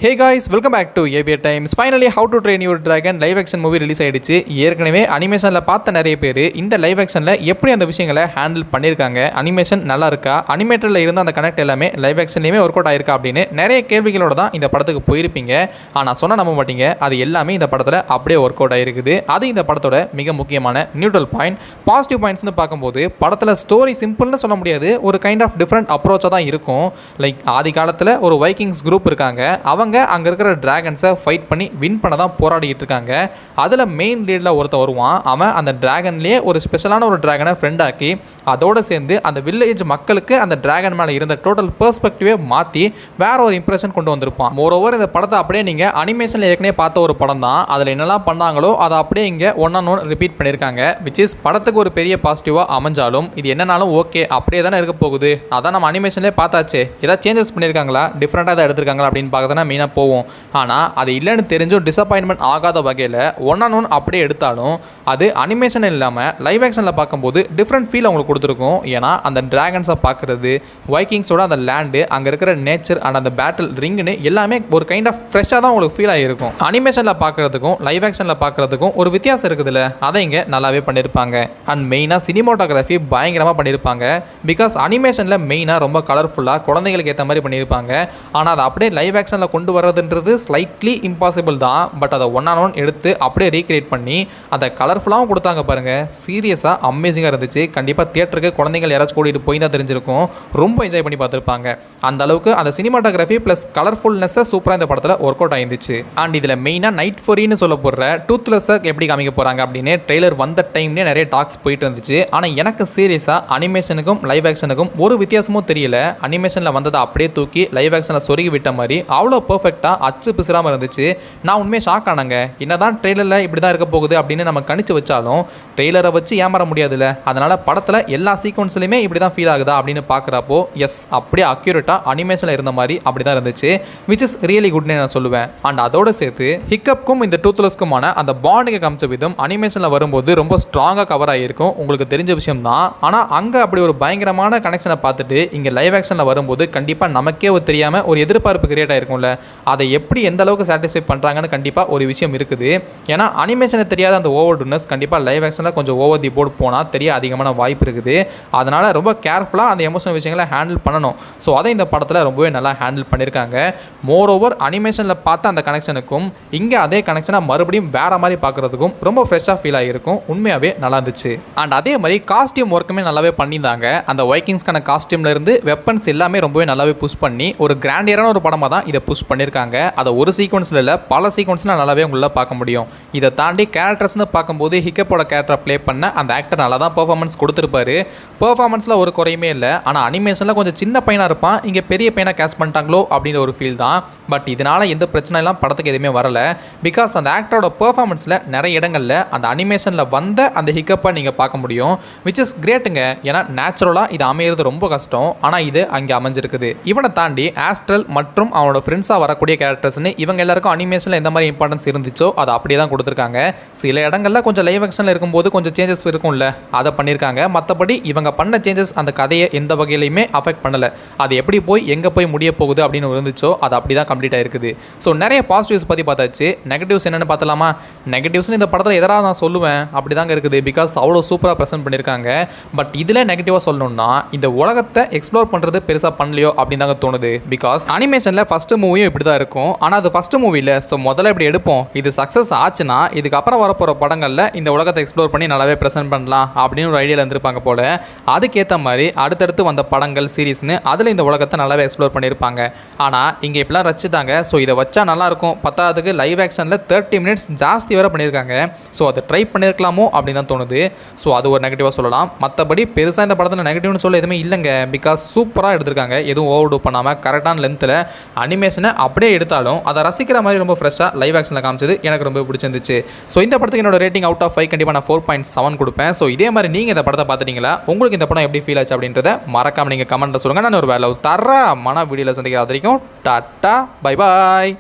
Hey guys, welcome back to ABA Times. Finally how to train your dragon live action movie release ஆயிடுச்சு. ஏற்கனவே அனிமேஷனில் பார்த்த நிறைய பேர் இந்த லைவ் ஆக்ஷனில் எப்படி அந்த விஷயங்களை ஹேண்டில் பண்ணியிருக்காங்க, அனிமேஷன் நல்லா இருக்கா, அனிமேட்டரில் இருந்த அந்த கனெக்ட் எல்லாமே லைவ் ஆக்ஷன்லேயுமே ஒர்க் அவுட் ஆயிருக்கா அப்படின்னு நிறைய கேள்விகளோட தான் இந்த படத்துக்கு போயிருப்பீங்க. ஆனால் சொன்ன நம்ப மாட்டீங்க, அது எல்லாமே இந்த படத்தில் அப்படியே ஒர்க் அவுட் ஆயிருக்குது. அது இந்த படத்தோட மிக முக்கியமான நியூட்ரல் பாயிண்ட். பாசிட்டிவ் பாயிண்ட்ஸ்னு பார்க்கும்போது படத்தில் ஸ்டோரி சிம்பிள்னு சொல்ல முடியாது, ஒரு கைண்ட் ஆஃப் டிஃப்ரெண்ட் அப்ரோச்சாக தான் இருக்கும். லைக் ஆதி காலத்தில் ஒரு வைக்கிங்ஸ் குரூப் இருக்காங்க, அவங்க அங்கே இருக்கிற டிராகன்ஸை ஃபைட் பண்ணி வின் பண்ண தான் போராடிட்டு இருக்காங்க. அதில் மெயின் லீடில் ஒருத்தர் வருவான். அவன் அந்த டிராகன்லேயே ஒரு ஸ்பெஷலான ஒரு டிராகனை ஃப்ரெண்டாக்கி அதோடு சேர்ந்து அந்த வில்லேஜ் மக்களுக்கு அந்த டிராகன் மேலே இருந்த டோட்டல் பெர்ஸ்பெக்டிவே மாற்றி வேற ஒரு இம்ப்ரெஷன் கொண்டு வந்திருப்பான். மோரோவர் இந்த படத்தை அப்படியே நீங்கள் அனிமேஷனில் ஏற்கனவே பார்த்த ஒரு படம் தான். அதில் என்னெல்லாம் பண்ணாங்களோ அதை அப்படியே இங்கே ஒன் ஆன் ஒன் ரிப்பீட் பண்ணியிருக்காங்க. விச் இஸ் படத்துக்கு ஒரு பெரிய பாசிட்டிவாக அமைஞ்சாலும் இது என்னன்னாலும் ஓகே அப்படியே தானே இருக்க போகுது, அதான் நம்ம அனிமேஷன்லேயே பார்த்தாச்சு, ஏதாவது சேஞ்சஸ் பண்ணியிருக்காங்களா, டிஃப்ரெண்ட்டாக தான் எடுத்திருக்காங்களா அப்படின்னு பார்க்க மெயினாக போவோம். ஆனால் அது இல்லைன்னு தெரிஞ்சும் டிசப்பாயின்மெண்ட் ஆகாத வகையில் ஒன் ஆன் ஒன் அப்படியே எடுத்தாலும் அது அனிமேஷன் இல்லாமல் லைவ் ஆக்ஷனில் பார்க்கும்போது டிஃப்ரெண்ட் ஃபீல் அவங்களுக்கு கொடுத்துருக்கும். ஏன்னா அந்த டிராகன்ஸை பார்க்குறது, வைக்கிங்ஸோட அந்த லேண்டு, அங்கே இருக்கிற நேச்சர் அண்ட் அந்த பேட்டில் ரிங்குன்னு எல்லாமே ஒரு கைண்ட் ஆஃப் ஃப்ரெஷ்ஷாக தான் உங்களுக்கு ஃபீல் ஆகிருக்கும். அனிமேஷனில் பார்க்குறதுக்கும் லைவ் ஆக்ஷனில் பார்க்குறதுக்கும் ஒரு வித்தியாசம் இருக்குதுல்ல, அதை இங்கே நல்லாவே பண்ணியிருப்பாங்க. அண்ட் மெயினாக சினிமோட்டோகிராஃபி பயங்கரமாக பண்ணியிருப்பாங்க. பிகாஸ் அனிமேஷனில் மெயினாக ரொம்ப கலர்ஃபுல்லாக குழந்தைங்களுக்கு ஏற்ற மாதிரி பண்ணியிருப்பாங்க. ஆனால் அதை அப்படியே லைவ் ஆக்ஷனில் கொண்டு வரதுன்றது ஸ்லைட்லி இம்பாசிபிள் தான். பட் அதை ஒன் ஆன் ஒன் எடுத்து அப்படியே ரீக்ரியேட் பண்ணி அதை கலர்ஃபுல்லாகவும் கொடுத்தாங்க பாருங்கள். சீரியஸாக அமேசிங்காக இருந்துச்சு. கண்டிப்பாக தியேட்டருக்கு குழந்தைகள் யாராச்சும் கூட்டிகிட்டு போய் தான் தெரிஞ்சிருக்கும், ரொம்ப என்ஜாய் பண்ணி பார்த்துருப்பாங்க. அந்த அளவுக்கு அந்த சினிமாட்டோகிராஃபி ப்ளஸ் கலர்ஃபுல்னஸை சூப்பராக இந்த படத்தில் ஒர்க் அவுட் ஆயிருந்துச்சு. அண்ட் இதில் மெயினாக நைட் ஃபோரின்னு சொல்ல போகிற டூத்லெஸ்ஸை எப்படி காமிக்க போகிறாங்க அப்படின்னு ட்ரெய்லர் வந்த டைம்லேயே நிறைய டாக்ஸ் போயிட்டு இருந்துச்சு. ஆனால் எனக்கு சீரியஸாக அனிமேஷனுக்கும் லைவ் ஆக்ஷனுக்கும் ஒரு வித்தியாசமும் தெரியல. அனிமேஷனில் வந்ததை அப்படியே தூக்கி லைவ் ஆக்ஷனில் சொருகி விட்ட மாதிரி அவ்வளோ பர்ஃபெக்டாக அச்சு பிசுறாமல் இருந்துச்சு. நான் உண்மையாக ஷாக் ஆனாங்க. என்னதான் ட்ரெய்லரில் இப்படி தான் இருக்க போகுது அப்படின்னு நம்ம கணிச்சு வச்சாலும் ட்ரெய்லரை வச்சு ஏமாற முடியாதுல்ல. அதனால் படத்தில் எல்லா சீக்வன்ஸ்லையுமே இப்படி தான் ஃபீல் ஆகுதா அப்படின்னு பார்க்குறப்போ எஸ், அப்படியே அக்யூரேட்டாக அனிமேஷனில் இருந்த மாதிரி அப்படி தான் இருந்துச்சு. விச் இஸ் ரியலி குட்னு நான் சொல்லுவேன். அண்ட் அதோடு சேர்த்து ஹிக்கப்க்கும் இந்த டூத்லெஸ்க்குமான அந்த பாண்டிங்கை காமிச்ச விதம் அனிமேஷனில் வரும்போது ரொம்ப ஸ்ட்ராங்காக கவர் ஆகியிருக்கும், உங்களுக்கு தெரிஞ்ச விஷயம் தான். ஆனால் அங்கே அப்படி ஒரு பயங்கரமான கனெக்ஷனை பார்த்துட்டு இங்கே லைவ் ஆக்ஷனில் வரும்போது கண்டிப்பாக நமக்கே ஒரு தெரியாமல் ஒரு எதிர்பார்ப்பு கிரியேட் ஆகிருக்கும்ல. அதை எப்படி எந்த அளவுக்கு சாட்டிஸ்ஃபை பண்ணுறாங்கன்னு கண்டிப்பாக ஒரு விஷயம் இருக்குது. ஏன்னா அனிமேஷனை தெரியாத அந்த ஓவர் டூனஸ் கண்டிப்பாக லைவ் ஆக்ஷனில் கொஞ்சம் ஓவர் தி போர்டு போனால் தெரிய அதிகமான வாய்ப்பு இருக்குது. அதனால் ரொம்ப கேர்ஃபுல்லாக அந்த எமோஷனல் விஷயங்களை ஹேண்டில் பண்ணணும். ஸோ அதை இந்த படத்தில் ரொம்பவே நல்லா ஹேண்டில் பண்ணியிருக்காங்க. மோர் ஓவர் அனிமேஷனில் பார்த்த அந்த கனெக்ஷனுக்கும் இங்கே அதே கனெக்ஷனை மறுபடியும் வேறு மாதிரி பார்க்குறதுக்கும் ரொம்ப ஃப்ரெஷ்ஷாக ஃபீல் ஆகிருக்கும். உண்மையாகவே நல்லா இருந்துச்சு. அண்ட் அதே மாதிரி காஸ்டியூம் ஒர்க்குமே நல்லாவே பண்ணியிருந்தாங்க. அந்த வைக்கிங்ஸ்க்கான காஸ்டியூம்லேருந்து வெப்பன்ஸ் எல்லாமே ரொம்பவே நல்லாவே புஷ் பண்ணி ஒரு கிராண்டியரான ஒரு படமாக தான் இதை புஷ் பண்ணியிருக்காங்க. அதை ஒரு சீக்வன்ஸில் இல்லை, பல சீக்வன்ஸில் நல்லாவே உங்களால் பார்க்க முடியும். இதை தாண்டி கேரக்டர்ஸ்னு பார்க்கும்போது ஹிக்கப்போட கேரக்டரை ப்ளே பண்ண அந்த ஆக்டர் நல்லா தான் பெர்ஃபார்மன்ஸ் கொடுத்துருப்பாரு. பெர்ஃபார்மன்ஸில் ஒரு குறையுமே இல்லை. ஆனால் அனிமேஷனில் கொஞ்சம் சின்ன பையனாக இருப்பான், இங்கே பெரிய பையனாக கேஸ்ட் பண்ணிட்டாங்களோ அப்படின்ற ஒரு ஃபீல் தான். பட் இதனால் எந்த பிரச்சனைலாம் படத்துக்கு எதுவுமே வரலை. பிகாஸ் அந்த ஆக்டரோட பெர்ஃபார்மன்ஸில் நிறைய இடங்களில் அந்த அனிமேஷனில் வந்த அந்த ஹிக்கப்பை நீங்கள் பார்க்க முடியும். விச் இஸ் கிரேட்டுங்க. ஏன்னா நேச்சுரலாக இது அமையிறது ரொம்ப கஷ்டம். ஆனால் இது அங்கே அமைஞ்சிருக்குது. இவனை தாண்டி ஆஸ்ட்ரல் மற்றும் அவனோட ஃப்ரெண்ட்ஸாக வரக்கூடிய கேரக்டர்ஸ்னு இவங்க எல்லாருக்கும் அனிமேஷனில் எந்த மாதிரி இம்பார்ட்டன்ஸ் இருந்துச்சோ அதை அப்படியே தான் கொடுத்துருக்காங்க. சில இடங்களில் கொஞ்சம் லைவ் ஆக்ஷனில் இருக்கும்போது கொஞ்சம் சேஞ்சஸ் இருக்கும்ல, அதை பண்ணியிருக்காங்க. மற்றபடி இவங்க பண்ண சேஞ்சஸ் அந்த கதையை எந்த வகையிலையுமே அஃபெக்ட் பண்ணலை. அது எப்படி போய் எங்கே போய் முடிய போகுது அப்படின்னு இருந்துச்சோ அது அப்படி தான் கம்ப்ளீட் ஆகிருக்குது. ஸோ நிறைய பாசிட்டிவ்ஸ் பற்றி பார்த்தாச்சு. நெகட்டிவ்ஸ் என்னென்னு பார்த்தலாமா? நெகட்டிவ்ஸ்னு இந்த படத்தில் எதனா நான் சொல்லுவேன் அப்படி தாங்க இருக்குது. பிகாஸ் அவ்வளோ சூப்பராக ப்ரெசென்ட் பண்ணியிருக்காங்க. பட் இதில் நெகட்டிவாக சொல்லணும்னா இந்த உலகத்தை எக்ஸ்ப்ளோர் பண்ணுறது பெருசாக பண்ணலையோ அப்படின்னு தாங்க தோணுது. பிகாஸ் அனிமேஷனில் ஃபஸ்ட்டு மூவியும் இப்படி தான் இருக்கும். ஆனால் அது ஃபஸ்ட்டு மூவியில் ஸோ முதல்ல இப்படி எடுப்போம், இது சக்ஸஸ் ஆச்சுன்னா இதுக்கப்புறம் வரப்போகிற படங்களில் இந்த உலகத்தை எக்ஸ்ப்ளோர் பண்ணி நல்லாவே ப்ரெசென்ட் பண்ணலாம் அப்படின்னு ஒரு ஐடியாவில் இருந்திருப்பாங்க போல. அதுக்கேற்ற மாதிரி அடுத்தடுத்து வந்த படங்கள் சீரீஸ்னு அதில் இந்த உலகத்தை நல்லாவே எக்ஸ்ப்ளோர் பண்ணியிருப்பாங்க. ஆனால் இங்கே இப்படிலாம் ரசித்தாங்க. ஸோ இதை வச்சா நல்லாயிருக்கும், பத்தாவதுக்கு லைவ் ஆக்ஷனில் 30 மினிட்ஸ் ஜாஸ்தி வேறு பண்ணியிருக்காங்க. ஸோ அதை ட்ரை பண்ணியிருக்கலாமோ அப்படின்னு தான் தோணுது. ஸோ அது ஒரு நெகட்டிவாக சொல்லலாம். மற்றபடி பெருசாக இந்த படத்தில் நெகட்டிவ்னு சொல்ல எதுவுமே இல்லைங்க. பிகாஸ் சூப்பராக எடுத்திருக்காங்க, எதுவும் ஓவர் டூ பண்ணாமல் கரெக்டான லென்த்தில் அனிமேஷனை அப்படியே எடுத்தாலும் அதை ரசிக்கிற மாதிரி ரொம்ப ஃப்ரெஷ்ஷாக லைவ் ஆக்ஷனில் காமிச்சது எனக்கு ரொம்ப பிடிச்சிருந்துச்சு. ஸோ இந்த படத்துக்கு என்னோட ரேட்டிங் அவுட் ஆஃப் 5 கண்டிப்பாக நான் 4.7 கொடுப்பேன். ஸோ இதே மாதிரி நீங்கள் இந்த படத்தை பார்த்துட்டீங்களா, உங்களுக்கு இந்த படம் எப்படி ஃபீல் ஆச்சு அப்படின்றத மறக்காமல் நீங்கள் கமெண்ட்டில் சொல்லுங்கள். நான் ஒரு வேலை தர மன வீடியோவில் சந்திக்கிற வரைக்கும் டாட்டா பை பாய்.